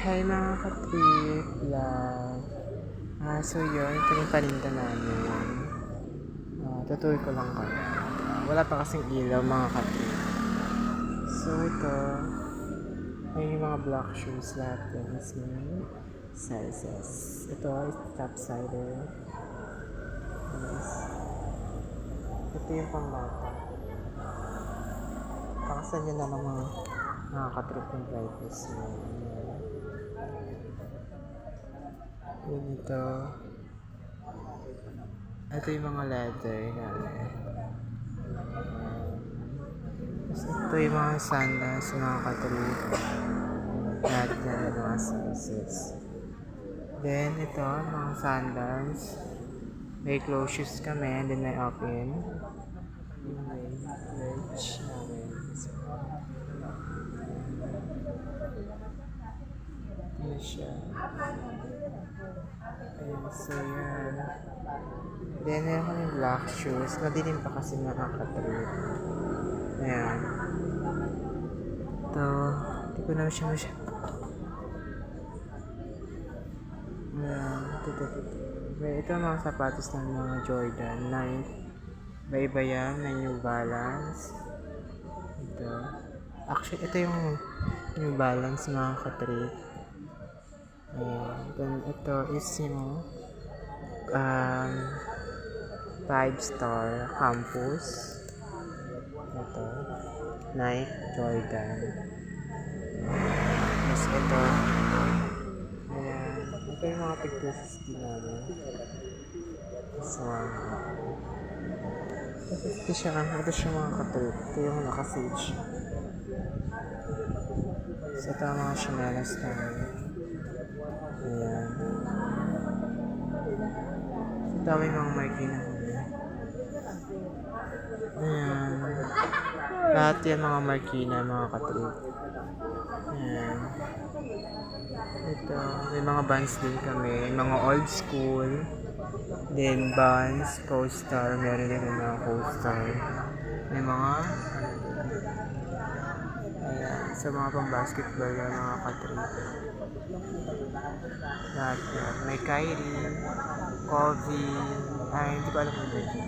Hi mga ka-trip vlog. So yun, ito yung paninda namin. Tutuloy ko lang kayo. Wala pa kasing ilaw mga ka-trip. So ito, ay yung mga black shoes natin is may sizes. Ito is topsider. Yes. Ito yung pambata. Pakasan nyo na ng mga ka-trip yung brightness mo. Yun ito. Ito yung mga leather namin. Ito yung mga sandals, mga ka-trip. Lahat na yung mga sizes. Then ito, mga sandals. May closed shoes kami, and then may open. Yung may merch namin. Ano siya? Ayan, so yan. Then, meron kami black shoes. Madilim pa kasi nakaka-trip. Ayan. Ito. Hindi ko na siya Ayan. Ito ang mga sapatos ng mga Jordan. Iba-iba yan. May New Balance. Ito. Actually, ito yung New Balance mga ka-trip. Ayan. Then, ito is yung 5-star campus. Ito. Nike Jordan. Yes, ito. Ayan. Ito yung mga pictures namin. So, ito siya mga ka-trip. Ito yung naka-sage. So, ito ang mga chinelas namin. Ayan. So, ito may mga markina kami. Ayan. Lahat yan mga markina, mga ka-trip. Ayan. Ito, may mga bands din kami. Mga old school. Then, bands, co-star. Meron din mga co-star. May mga ayan, sa mga pang-basketball yan, mga ka-trip. Lahat yan. May Kyrie, Kobe, ay, hindi ko alam yung dito.